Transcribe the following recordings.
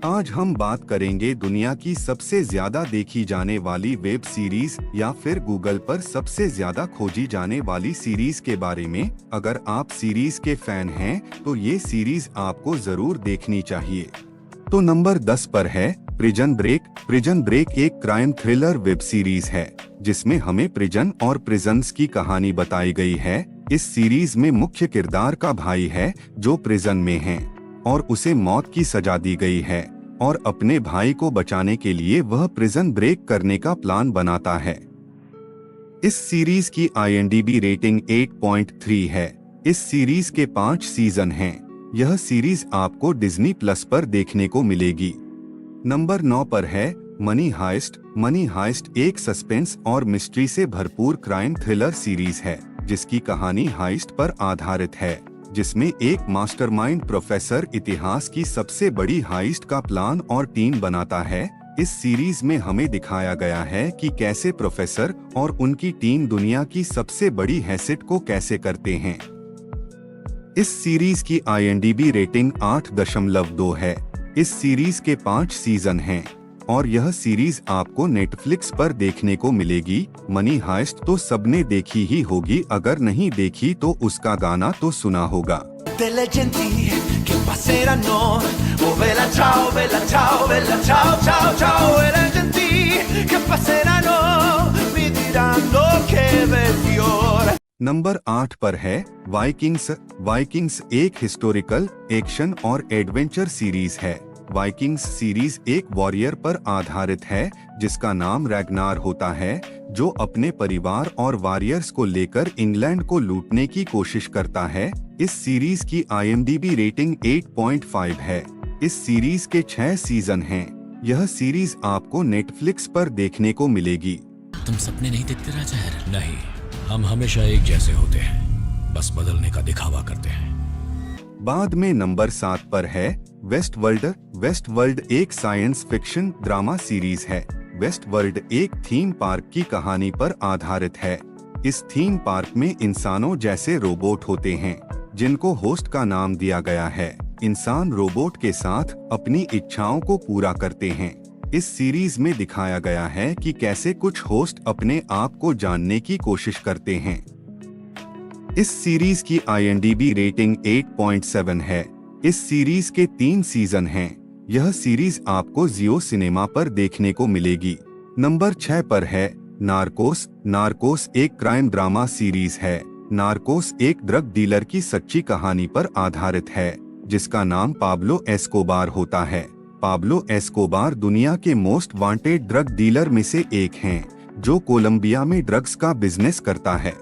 आज हम बात करेंगे दुनिया की सबसे ज्यादा देखी जाने वाली वेब सीरीज या फिर गूगल पर सबसे ज्यादा खोजी जाने वाली सीरीज के बारे में। अगर आप सीरीज के फैन हैं तो ये सीरीज आपको जरूर देखनी चाहिए। तो नंबर 10 पर है प्रिजन ब्रेक। प्रिजन ब्रेक एक क्राइम थ्रिलर वेब सीरीज है जिसमें हमें प्रिजन और प्रिजन्स की कहानी बताई गई है। इस सीरीज में मुख्य किरदार का भाई है जो प्रिजन में है और उसे मौत की सजा दी गई है और अपने भाई को बचाने के लिए वह प्रिजन ब्रेक करने का प्लान बनाता है। इस सीरीज की IMDb रेटिंग 8.3 है। इस सीरीज के 5 सीजन हैं। यह सीरीज आपको डिज्नी प्लस पर देखने को मिलेगी। नंबर 9 पर है मनी हाइस्ट। मनी हाइस्ट एक सस्पेंस और मिस्ट्री से भरपूर क्राइम थ्रिलर सीरीज है जिसकी कहानी हाइस्ट पर आधारित है, जिसमें एक मास्टरमाइंड प्रोफेसर इतिहास की सबसे बड़ी हाइस्ट का प्लान और टीम बनाता है। इस सीरीज में हमें दिखाया गया है कि कैसे प्रोफेसर और उनकी टीम दुनिया की सबसे बड़ी हैसियत को कैसे करते हैं। इस सीरीज की IMDb रेटिंग 8.2 है। इस सीरीज के 5 सीजन हैं और यह सीरीज आपको नेटफ्लिक्स पर देखने को मिलेगी। मनी हाइस्ट तो सबने देखी ही होगी, अगर नहीं देखी तो उसका गाना तो सुना होगा। Delle genti che passeranno, oh bella ciao, bella ciao, bella ciao, ciao, ciao, e le genti che passeranno mi diranno che bel fiore। Number 8 पर है वाइकिंग्स। वाइकिंग्स एक हिस्टोरिकल एक्शन और एडवेंचर सीरीज है। वाइकिंग्स सीरीज एक warrior पर आधारित है जिसका नाम रैग्नार होता है, जो अपने परिवार और वॉरियर्स को लेकर इंग्लैंड को लूटने की कोशिश करता है। इस सीरीज की IMDb रेटिंग 8.5 है। इस सीरीज के 6 सीजन हैं। यह सीरीज आपको नेटफ्लिक्स पर देखने को मिलेगी। तुम सपने नहीं देखते राजा? नहीं, हम हमेशा एक जैसे होते हैं, बस बदलने का दिखावा करते हैं। बाद में नंबर 7 पर है वेस्ट वर्ल्ड। वेस्ट वर्ल्ड एक साइंस फिक्शन ड्रामा सीरीज है। वेस्ट वर्ल्ड एक थीम पार्क की कहानी पर आधारित है। इस थीम पार्क में इंसानों जैसे रोबोट होते हैं जिनको होस्ट का नाम दिया गया है। इंसान रोबोट के साथ अपनी इच्छाओं को पूरा करते हैं। इस सीरीज में दिखाया गया है कि कैसे कुछ होस्ट अपने आप को जानने की कोशिश करते हैं। इस सीरीज की IMDb रेटिंग 8.7 है। इस सीरीज के 3 सीजन हैं। यह सीरीज आपको जियो सिनेमा पर देखने को मिलेगी। नंबर 6 पर है नार्कोस। नार्कोस एक क्राइम ड्रामा सीरीज है। नार्कोस एक ड्रग डीलर की सच्ची कहानी पर आधारित है जिसका नाम पाब्लो एस्कोबार होता है। पाब्लो एस्कोबार दुनिया के मोस्ट वांटेड ड्रग डीलर में से एक हैं, जो कोलंबिया में ड्रग्स का बिजनेस करता है।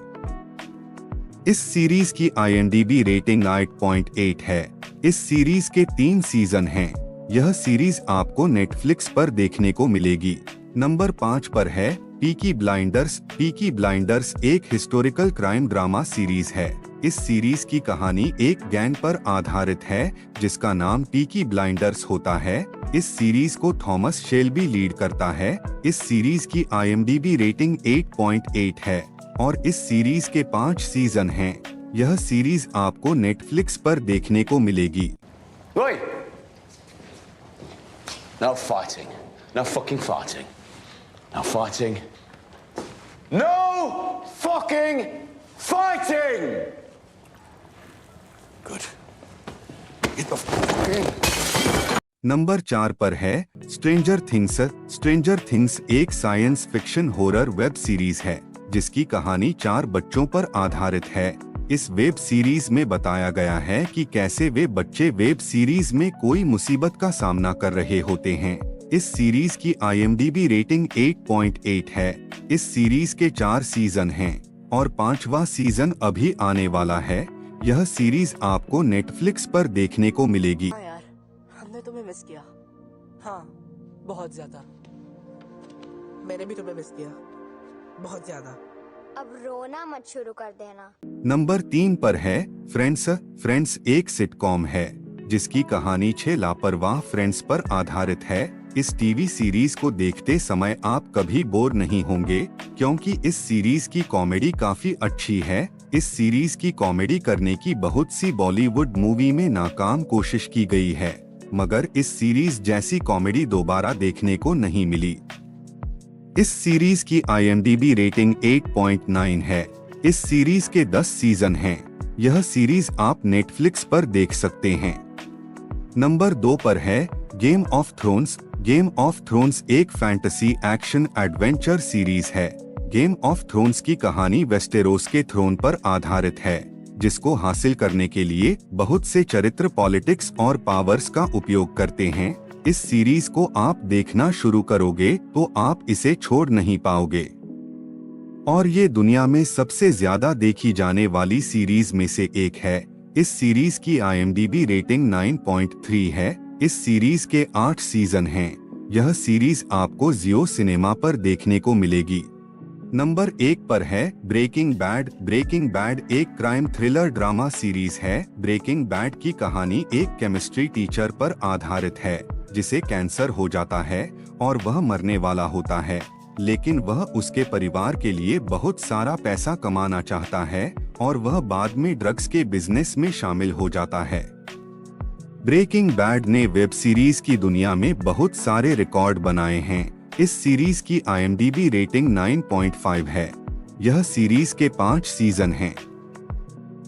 इस सीरीज की IMDb रेटिंग 8.8 है। इस सीरीज के 3 सीजन हैं। यह सीरीज आपको नेटफ्लिक्स पर देखने को मिलेगी। नंबर 5 पर है पीकी ब्लाइंडर्स। पीकी ब्लाइंडर्स एक हिस्टोरिकल क्राइम ड्रामा सीरीज है। इस सीरीज की कहानी एक गैंग पर आधारित है जिसका नाम पीकी ब्लाइंडर्स होता है। इस सीरीज को थॉमस शेल्बी लीड करता है। इस सीरीज की IMDb रेटिंग 8.8 है और इस सीरीज के 5 सीजन हैं। यह सीरीज आपको नेटफ्लिक्स पर देखने को मिलेगी। Oi! No fighting. No fucking fighting. No fighting. No fucking fighting! Good. Get the fucking... number 4 पर है स्ट्रेंजर थिंग्स। स्ट्रेंजर थिंग्स एक science fiction horror web series है जिसकी कहानी 4 बच्चों पर आधारित है। इस वेब सीरीज में बताया गया है कि कैसे वे बच्चे वेब सीरीज में कोई मुसीबत का सामना कर रहे होते हैं। इस सीरीज की IMDb रेटिंग 8.8 है। इस सीरीज के 4 सीजन हैं और 5वां सीजन अभी आने वाला है। यह सीरीज आपको नेटफ्लिक्स पर देखने को मिलेगी। हाँ यार, हमने तुम्हें मिस किया। हाँ, बहुत ज्यादा। मैंने भी तुम्हें मिस किया, बहुत ज्यादा। अब रोना मत शुरू कर देना। नंबर 3 पर है फ्रेंड्स। फ्रेंड्स एक सिटकॉम है जिसकी कहानी 6 लापरवाह फ्रेंड्स पर आधारित है। इस टीवी सीरीज को देखते समय आप कभी बोर नहीं होंगे क्योंकि इस सीरीज की कॉमेडी काफी अच्छी है। इस सीरीज की कॉमेडी करने की बहुत सी बॉलीवुड मूवी में नाकाम कोशिश की गई है मगर इस सीरीज जैसी कॉमेडी दोबारा देखने को नहीं मिली। इस सीरीज की IMDb रेटिंग 8.9 है। इस सीरीज के 10 सीजन हैं। यह सीरीज आप नेटफ्लिक्स पर देख सकते हैं। नंबर 2 पर है game of thrones. Game of thrones एक फैंटेसी एक्शन एडवेंचर सीरीज है। गेम ऑफ थ्रोन्स की कहानी वेस्टेरोस के थ्रोन पर आधारित है, जिसको हासिल करने के लिए बहुत से चरित्र पॉलिटिक्स और पावर्स का उपयोग करते हैं। इस सीरीज को आप देखना शुरू करोगे तो आप इसे छोड़ नहीं पाओगे और ये दुनिया में सबसे ज्यादा देखी जाने वाली सीरीज में से एक है। इस सीरीज की IMDb रेटिंग 9.3 है। इस सीरीज के 8 सीजन हैं। यह सीरीज आपको जियो सिनेमा पर देखने को मिलेगी। नंबर 1 पर है ब्रेकिंग बैड। ब्रेकिंग बैड एक क्राइम थ्रिलर ड्रामा सीरीज है। ब्रेकिंग बैड की कहानी एक केमिस्ट्री टीचर पर आधारित है, जिसे कैंसर हो जाता है और वह मरने वाला होता है, लेकिन वह उसके परिवार के लिए बहुत सारा पैसा कमाना चाहता है और वह बाद में ड्रग्स के बिजनेस में शामिल हो जाता है। ब्रेकिंग बैड ने वेब सीरीज की दुनिया में बहुत सारे रिकॉर्ड बनाए हैं। इस सीरीज की IMDb रेटिंग 9.5 है। यह सीरीज के 5 सीजन हैं।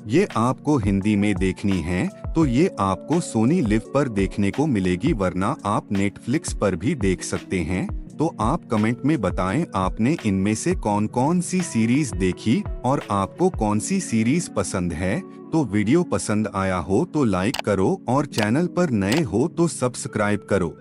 ये आपको हिंदी में देखनी है तो ये आपको सोनी लिव पर देखने को मिलेगी, वरना आप नेटफ्लिक्स पर भी देख सकते हैं। तो आप कमेंट में बताएं आपने इनमें से कौन कौन सी सीरीज देखी और आपको कौन सी सीरीज पसंद है। तो वीडियो पसंद आया हो तो लाइक करो और चैनल पर नए हो तो सब्सक्राइब करो।